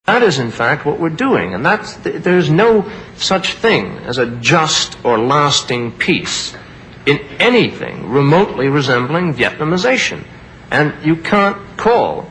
That is, in fact, what we're doing, and there's no such thing as a just or lasting peace in anything remotely resembling Vietnamization. And you can't call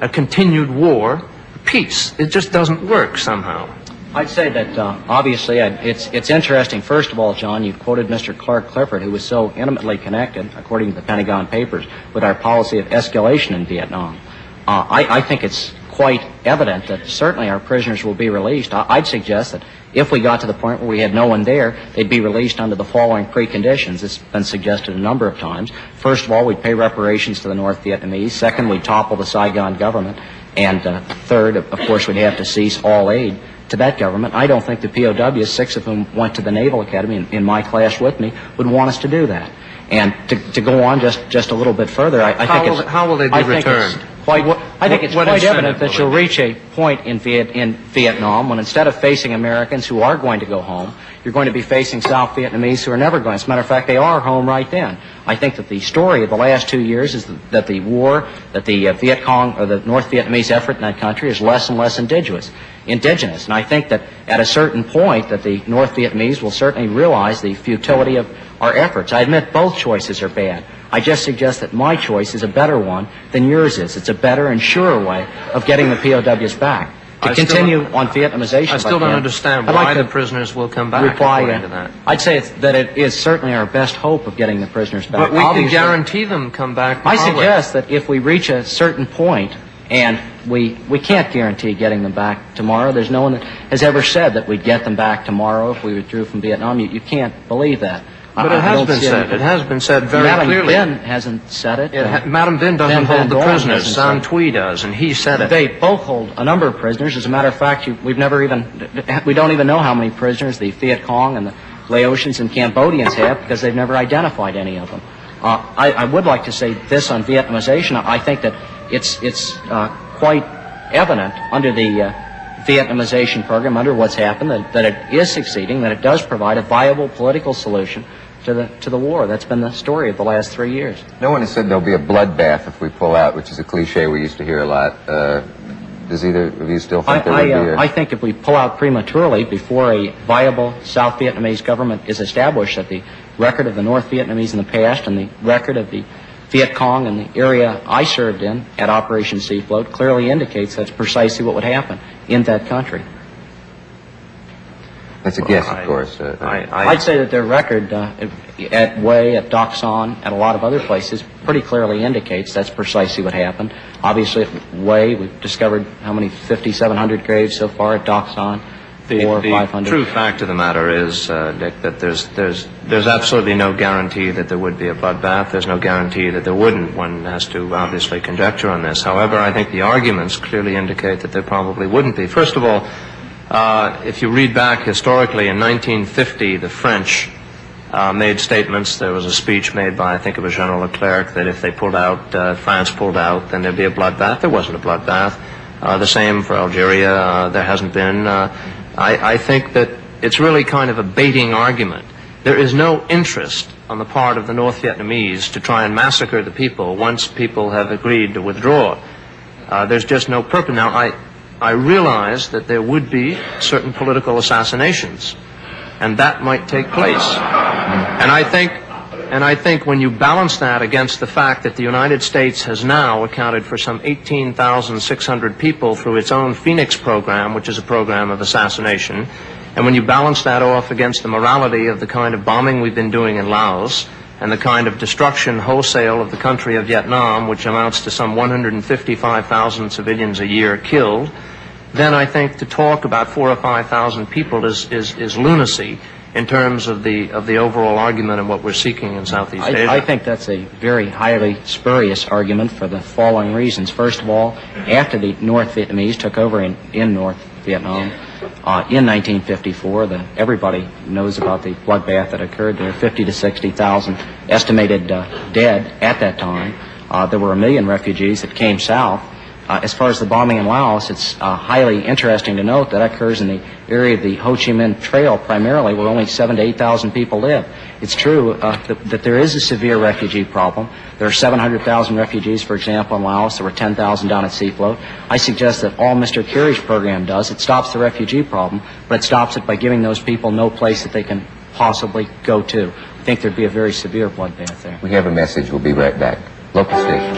a continued war peace. It just doesn't work somehow. I'd say that, obviously, it's interesting. First of all, John, you quoted Mr. Clark Clifford, who was so intimately connected, according to the Pentagon Papers, with our policy of escalation in Vietnam. I think it's quite evident that certainly our prisoners will be released. I'd suggest that if we got to the point where we had no one there, they'd be released under the following preconditions. It's been suggested a number of times. First of all, we'd pay reparations to the North Vietnamese. Second, we'd topple the Saigon government. And third, of course, we'd have to cease all aid to that government. I don't think the POWs, 6 of whom went to the Naval Academy in my class with me, would want us to do that. And to go on just a little bit further, how will they be returned? I think it's quite evident that you'll reach a point in Vietnam when instead of facing Americans who are going to go home, you're going to be facing South Vietnamese who are never going. As a matter of fact, they are home right then. I think that the story of the last 2 years is that the war, that the Viet Cong or the North Vietnamese effort in that country is less and less indigenous. And I think that at a certain point that the North Vietnamese will certainly realize the futility of our efforts. I admit both choices are bad. I just suggest that my choice is a better one than yours is. It's a better and surer way of getting the POWs back. To continue on Vietnamization, I still don't understand why the prisoners will come back. According to that. I'd say that it is certainly our best hope of getting the prisoners back. But we can guarantee them come back. I suggest that if we reach a certain point, and we can't guarantee getting them back tomorrow. There's no one that has ever said that we'd get them back tomorrow if we withdrew from Vietnam. You can't believe that. But it has been said. It has been said very clearly. Madam Binh hasn't said it. Madam Binh doesn't hold the prisoners. San Thuy does, and he said it. They both hold a number of prisoners. As a matter of fact, we don't even know how many prisoners the Viet Cong and the Laotians and Cambodians have because they've never identified any of them. I would like to say this on Vietnamization. I think that it's quite evident under the Vietnamization program, under what's happened, that it is succeeding, that it does provide a viable political solution to the war. That's been the story of the last 3 years. No one has said there'll be a bloodbath if we pull out, which is a cliche we used to hear a lot. Does either of you still think there would be I think if we pull out prematurely before a viable South Vietnamese government is established, that the record of the North Vietnamese in the past and the record of the Viet Cong in the area I served in at Operation Sea Float clearly indicates that's precisely what would happen in that country. That's a guess, of course. I'd say that their record at Hue, at Doc Son, at a lot of other places pretty clearly indicates that's precisely what happened. Obviously, at Hue, we've discovered how many 5,700 graves so far. At Doc Son, 400 or 500. The true fact of the matter is, Dick, that there's absolutely no guarantee that there would be a bloodbath. There's no guarantee that there wouldn't. One has to obviously conjecture on this. However, I think the arguments clearly indicate that there probably wouldn't be. First of all, if you read back historically, in 1950, the French made statements. There was a speech made by, I think it was General Leclerc, that if they pulled out, France pulled out, then there'd be a bloodbath. There wasn't a bloodbath. The same for Algeria. There hasn't been. I think that it's really kind of a baiting argument. There is no interest on the part of the North Vietnamese to try and massacre the people once people have agreed to withdraw. There's just no purpose. Now, I realize that there would be certain political assassinations, and that might take place. And I think when you balance that against the fact that the United States has now accounted for some 18,600 people through its own Phoenix program, which is a program of assassination, and when you balance that off against the morality of the kind of bombing we've been doing in Laos and the kind of destruction wholesale of the country of Vietnam, which amounts to some 155,000 civilians a year killed, then I think to talk about 4,000 or 5,000 people is lunacy in terms of the overall argument and what we're seeking in Southeast Asia. I think that's a very highly spurious argument for the following reasons. First of all, after the North Vietnamese took over in North Vietnam in 1954, everybody knows about the bloodbath that occurred there, 50 to 60,000 estimated dead at that time. There were 1 million refugees that came south. as far as the bombing in Laos, it's highly interesting to note that occurs in the area of the Ho Chi Minh Trail primarily, where only 7,000 to 8,000 people live. It's true that there is a severe refugee problem. There are 700,000 refugees, for example, in Laos. There were 10,000 down at Seafloat. I suggest that all Mr. Kerry's program does, it stops the refugee problem, but it stops it by giving those people no place that they can possibly go to. I think there'd be a very severe bloodbath there. We have a message. We'll be right back. Local station.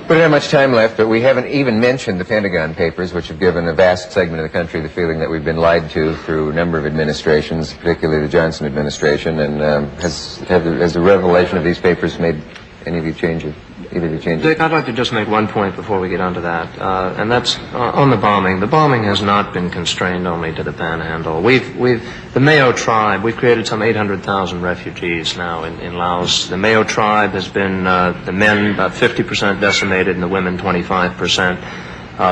We don't have much time left, but we haven't even mentioned the Pentagon Papers, which have given a vast segment of the country the feeling that we've been lied to through a number of administrations, particularly the Johnson administration. And has the revelation of these papers made any of you change it? Dick, I'd like to just make one point before we get onto that, and that's on the bombing. The bombing has not been constrained only to the Panhandle. The Mayo tribe, we've created some 800,000 refugees now in Laos. The Mayo tribe has been, the men about 50% decimated and the women 25%.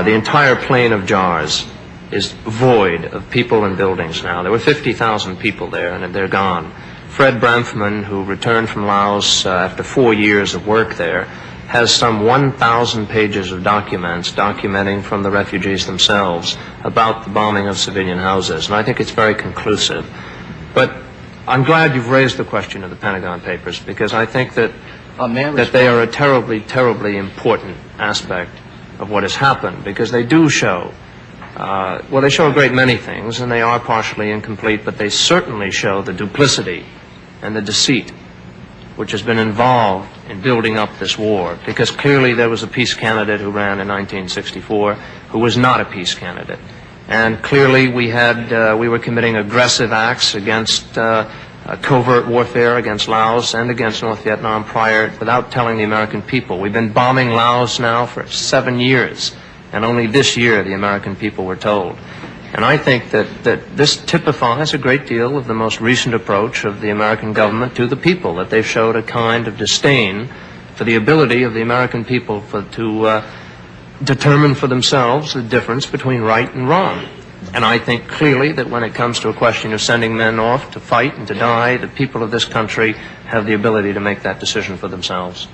The entire plain of Jars is void of people and buildings now. There were 50,000 people there, and they're gone. Fred Bramfman, who returned from Laos after 4 years of work there, has some 1,000 pages of documents documenting from the refugees themselves about the bombing of civilian houses, and I think it's very conclusive. But I'm glad you've raised the question of the Pentagon Papers, because I think that they are a terribly, terribly important aspect of what has happened, because they do show, well, they show a great many things, and they are partially incomplete, but they certainly show the duplicity and the deceit which has been involved in building up this war, because clearly there was a peace candidate who ran in 1964 who was not a peace candidate. And clearly we were committing aggressive acts against covert warfare against Laos and against North Vietnam prior, without telling the American people. We've been bombing Laos now for 7 years, and only this year the American people were told. And I think that this typifies a great deal of the most recent approach of the American government to the people, that they've showed a kind of disdain for the ability of the American people to determine for themselves the difference between right and wrong. And I think clearly that when it comes to a question of sending men off to fight and to die, the people of this country have the ability to make that decision for themselves.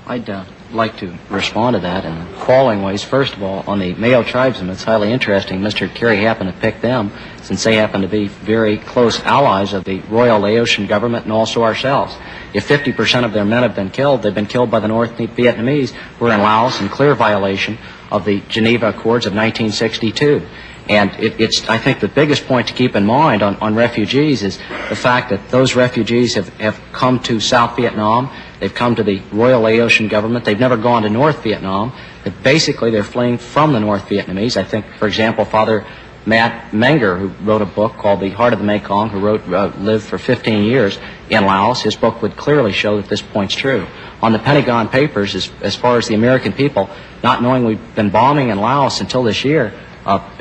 I'd like to respond to that in the following ways. First of all, on the Mayo tribesmen, it's highly interesting. Mr. Kerry happened to pick them since they happen to be very close allies of the Royal Laotian government and also ourselves. If 50% of their men have been killed, they've been killed by the North Vietnamese who are in Laos in clear violation of the Geneva Accords of 1962. And I think the biggest point to keep in mind on refugees is the fact that those refugees have come to South Vietnam. They've come to the Royal Laotian government. They've never gone to North Vietnam. But basically, they're fleeing from the North Vietnamese. I think, for example, Father Matt Menger, who wrote a book called The Heart of the Mekong, who lived for 15 years in Laos, his book would clearly show that this point's true. On the Pentagon Papers, as far as the American people not knowing we've been bombing in Laos until this year,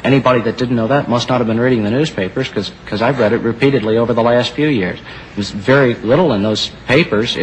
anybody that didn't know that must not have been reading the newspapers, because I've read it repeatedly over the last few years. There's very little in those papers.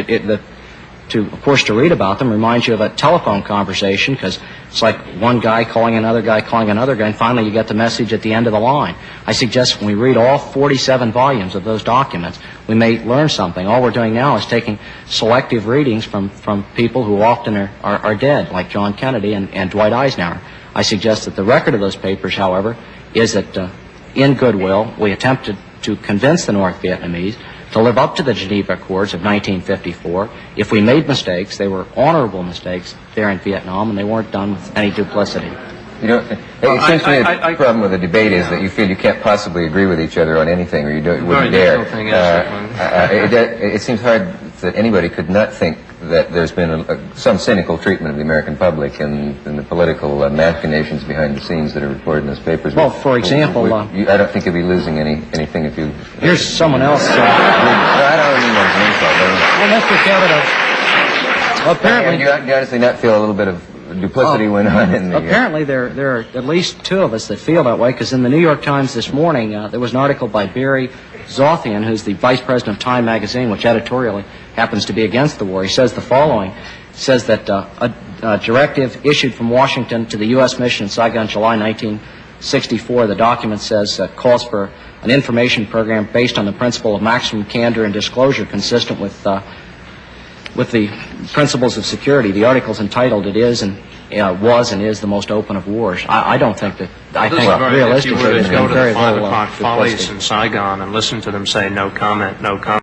Of course, to read about them reminds you of a telephone conversation, because it's like one guy calling another guy, and finally you get the message at the end of the line. I suggest when we read all 47 volumes of those documents, we may learn something. All we're doing now is taking selective readings from people who often are dead, like John Kennedy and Dwight Eisenhower. I suggest that the record of those papers, however, is that in goodwill, we attempted to convince the North Vietnamese to live up to the Geneva Accords of 1954. If we made mistakes, they were honorable mistakes there in Vietnam, and they weren't done with any duplicity. You know, it seems to me the problem with the debate is that you feel you can't possibly agree with each other on anything, or you wouldn't dare. It seems hard that anybody could not think that there's been some cynical treatment of the American public and the political machinations behind the scenes that are reported in those papers. Well, for example... I don't think you'll be losing anything if you... Here's someone else... I don't mean as an insult. Well, Mr. Cavett, apparently... Do you honestly not feel a little bit of duplicity went on in the... Apparently there are at least two of us that feel that way, because in the New York Times this morning, there was an article by Barry Zothian, who's the vice president of Time magazine, which editorially happens to be against the war. He says the following. He says that a directive issued from Washington to the U.S. mission in Saigon, July 1964, the document says, calls for an information program based on the principle of maximum candor and disclosure consistent with the principles of security. The article's entitled, "It is and was and is the most open of wars." I don't think that. I think realistically, if you were to there's go been to very the 5 little o'clock follies in Saigon and listen to them say no comment, no comment.